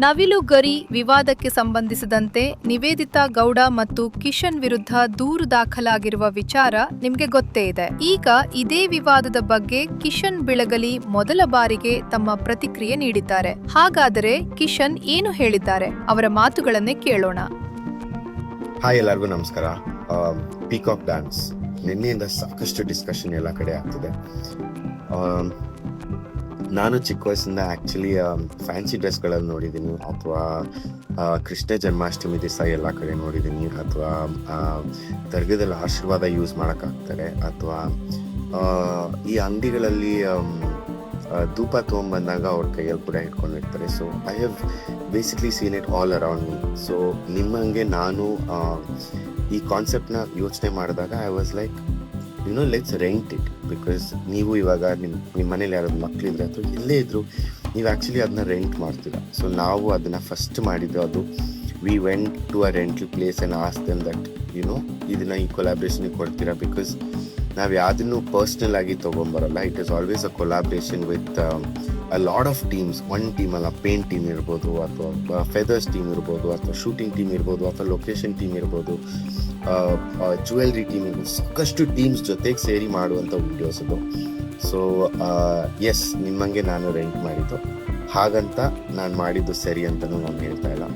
ನವಿಲು ಗರಿ ವಿವಾದಕ್ಕೆ ಸಂಬಂಧಿಸಿದಂತೆ ನಿವೇದಿತಾ ಗೌಡ ಮತ್ತು ಕಿಶನ್ ವಿರುದ್ಧ ದೂರು ದಾಖಲಾಗಿರುವ ವಿಚಾರ ನಿಮಗೆ ಗೊತ್ತೇ ಇದೆ. ಈಗ ಇದೇ ವಿವಾದದ ಬಗ್ಗೆ ಕಿಶನ್ ಬಿಳಗಲಿ ಮೊದಲ ಬಾರಿಗೆ ತಮ್ಮ ಪ್ರತಿಕ್ರಿಯೆ ನೀಡಿದ್ದಾರೆ. ಹಾಗಾದರೆ ಕಿಶನ್ ಏನು ಹೇಳಿದ್ದಾರೆ? ಅವರ ಮಾತುಗಳನ್ನೇ ಕೇಳೋಣ. ಹಾಯ್, ಎಲ್ಲರಿಗೂ ನಮಸ್ಕಾರ. ಪೀಕಾಕ್ ಡ್ಯಾನ್ಸ್ ನಿನ್ನೆಯಿಂದ ಸಾಕಷ್ಟು ಡಿಸ್ಕಷನ್ ಎಲ್ಲ ಕಡೆ ಆಗ್ತಿದೆ. ನಾನು ಚಿಕ್ಕ ವಯಸ್ಸಿಂದ ಆ್ಯಕ್ಚುಲಿ ಫ್ಯಾನ್ಸಿ ಡ್ರೆಸ್ಗಳಲ್ಲಿ ನೋಡಿದ್ದೀನಿ, ಅಥವಾ ಕೃಷ್ಣ ಜನ್ಮಾಷ್ಟಮಿ ದಿವಸ ಎಲ್ಲ ಕಡೆ ನೋಡಿದ್ದೀನಿ, ಅಥವಾ ದರ್ಗದಲ್ಲಿ ಆಶೀರ್ವಾದ ಯೂಸ್ ಮಾಡೋಕ್ಕಾಗ್ತಾರೆ, ಅಥವಾ ಈ ಅಂಗಡಿಗಳಲ್ಲಿ ಧೂಪ ತೊಗೊಂಬಂದಾಗ ಅವ್ರ ಕೈಯಲ್ಲಿ ಕೂಡ ಇಟ್ಕೊಂಡಿರ್ತಾರೆ. So I have basically seen it all around me. So ನಿಮ್ಮಂಗೆ ನಾನು ಈ ಕಾನ್ಸೆಪ್ಟ್ನ ಯೋಚನೆ ಮಾಡಿದಾಗ I was like, let's rent it. Because ನೀವು ಇವಾಗ ನಿಮ್ಮ ಮನೇಲಿ ಯಾರಾದ್ರು ಮಕ್ಕಳಿದ್ರೆ ಅಥವಾ ಎಲ್ಲೇ ಇದ್ರು ನೀವು ಆ್ಯಕ್ಚುಲಿ ಅದನ್ನ ರೆಂಟ್ ಮಾಡ್ತೀರಾ. ಸೊ ನಾವು ಅದನ್ನು ಫಸ್ಟ್ ಮಾಡಿದ್ದು ಅದು we went to a rental place and ask them that ಇದನ್ನು ಈ ಕೊಲಾಬ್ರೇಷನ್ಗೆ ಕೊಡ್ತೀರಾ. ಬಿಕಾಸ್ ನಾವು ಯಾವುದನ್ನು ಪರ್ಸ್ನಲ್ ಆಗಿ ತೊಗೊಂಬರಲ್ಲ. It is always a collaboration with a lot of teams. One team ಅಲ್ಲ, ಪೇಂಟ್ ಟೀಮ್ ಇರ್ಬೋದು, ಅಥವಾ ಫೆದರ್ಸ್ ಟೀಮ್ ಇರ್ಬೋದು, ಅಥವಾ ಶೂಟಿಂಗ್ ಟೀಮ್ ಇರ್ಬೋದು, ಅಥವಾ ಲೊಕೇಶನ್ ಟೀಮ್ ಇರ್ಬೋದು, ಜ್ಯುವೆಲ್ರಿ ಟೀಮ್ ಇರ್ಬೋದು. ಸಾಕಷ್ಟು ಟೀಮ್ಸ್ ಜೊತೆಗೆ ಸೇರಿ ಮಾಡುವಂಥ ವಿಡಿಯೋಸ್ ಅದು. ಸೊ ಎಸ್, ನಿಮ್ಮಂಗೆ ನಾನು ರೆಂಟ್ ಮಾಡಿದ್ದು. ಹಾಗಂತ ನಾನು ಮಾಡಿದ್ದು ಸರಿ ಅಂತಲೂ ನಾನು ಹೇಳ್ತಾ ಇಲ್ಲ.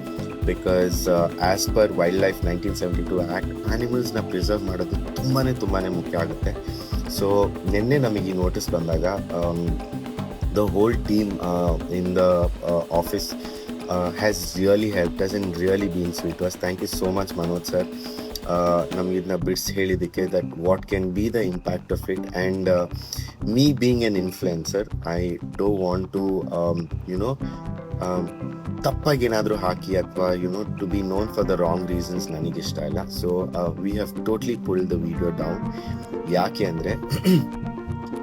Because as per wildlife 1972 act ಆ್ಯನಿಮಲ್ಸ್ನ ಪ್ರಿಸರ್ವ್ ಮಾಡೋದು ತುಂಬಾ ಮುಖ್ಯ ಆಗುತ್ತೆ. ಸೊ ನಿನ್ನೆ ನಮಗೆ ಈ ನೋಟಿಸ್ ಬಂದಾಗ the whole team in the office has really helped us and really been sweet to us. Thank you so much, Manoj sir. ನಮ್ಗೆ ಇದನ್ನ ಬಿಡಿಸಿ ಹೇಳಿದ್ದಕ್ಕೆ, that what can be the impact of it. And me being an influencer, I don't want to ತಪ್ಪಾಗಿ ಏನಾದರೂ ಹಾಕಿ ಅಥವಾ to be known for the wrong reasons ನನಗಿಷ್ಟ ಇಲ್ಲ. So we have totally pulled the video down. ಯಾಕೆ ಅಂದರೆ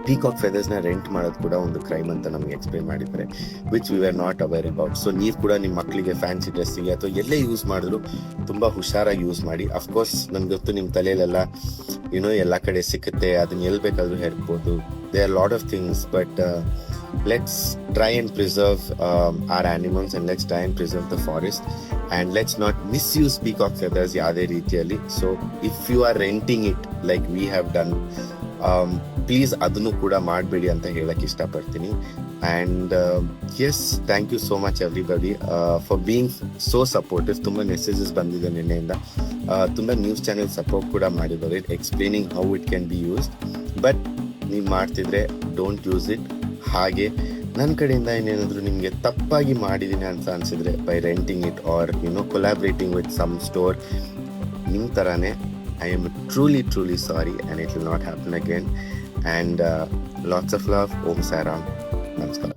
peacock ಫೆದರ್ಸ್ನ rent ಮಾಡೋದು ಕೂಡ ಒಂದು ಕ್ರೈಮ್ ಅಂತ ನಮಗೆ ಎಕ್ಸ್ಪ್ಲೇನ್ ಮಾಡಿದ್ದಾರೆ, which we are not aware about. So ನೀವು ಕೂಡ ನಿಮ್ಮ ಮಕ್ಕಳಿಗೆ ಫ್ಯಾನ್ಸಿ ಡ್ರೆಸ್ಸಿಗೆ ಅಥವಾ ಎಲ್ಲೇ ಯೂಸ್ ಮಾಡಿದ್ರು ತುಂಬ ಹುಷಾರಾಗಿ ಯೂಸ್ ಮಾಡಿ. ಅಫ್ಕೋರ್ಸ್ ನನಗೆ ಗೊತ್ತು ನಿಮ್ಮ ತಲೆಯಲ್ಲೆಲ್ಲ ಎಲ್ಲ ಕಡೆ ಸಿಕ್ಕುತ್ತೆ, ಅದನ್ನ ಎಲ್ಲಿ ಬೇಕಾದರೂ ಹೇರ್ಬೋದು. They are lot of things, but let's try and preserve our animals, and let's try and preserve the forest, and let's not misuse peacock feathers ಯಾದೇ ರೀತಿಯಲ್ಲಿ. So if you are renting it like we have done, please ಅದನ್ನು ಕೂಡ ಮಾಡಬೇಡಿ ಅಂತ ಹೇಳಕ್ಕೆ ಇಷ್ಟಪಡ್ತೀನಿ. And yes, thank you so much everybody for being so supportive. ತುಂಬ messages ಬಂದಿದೆ ನಿನ್ನೆಯಿಂದ. ತುಂಬ ನ್ಯೂಸ್ ಚಾನೆಲ್ ಸಪೋರ್ಟ್ ಕೂಡ ಮಾಡಿದ್ದಾರೆ, explaining how it can be used. But ನೀವು ಮಾಡ್ತಿದ್ರೆ ಡೋಂಟ್ ಯೂಸ್ ಇಟ್. ಹಾಗೆ ನನ್ನ ಕಡೆಯಿಂದ ಏನೇನಾದರೂ ನಿಮಗೆ ತಪ್ಪಾಗಿ ಮಾಡಿದ್ದೀನಿ ಅಂತ ಅನಿಸಿದ್ರೆ, by renting it or collaborating with some store, ನಿಮ್ಮ ಥರನೇ I am truly sorry, and it will not happen again. And lots of love. Om Sai Ram. Namaskar.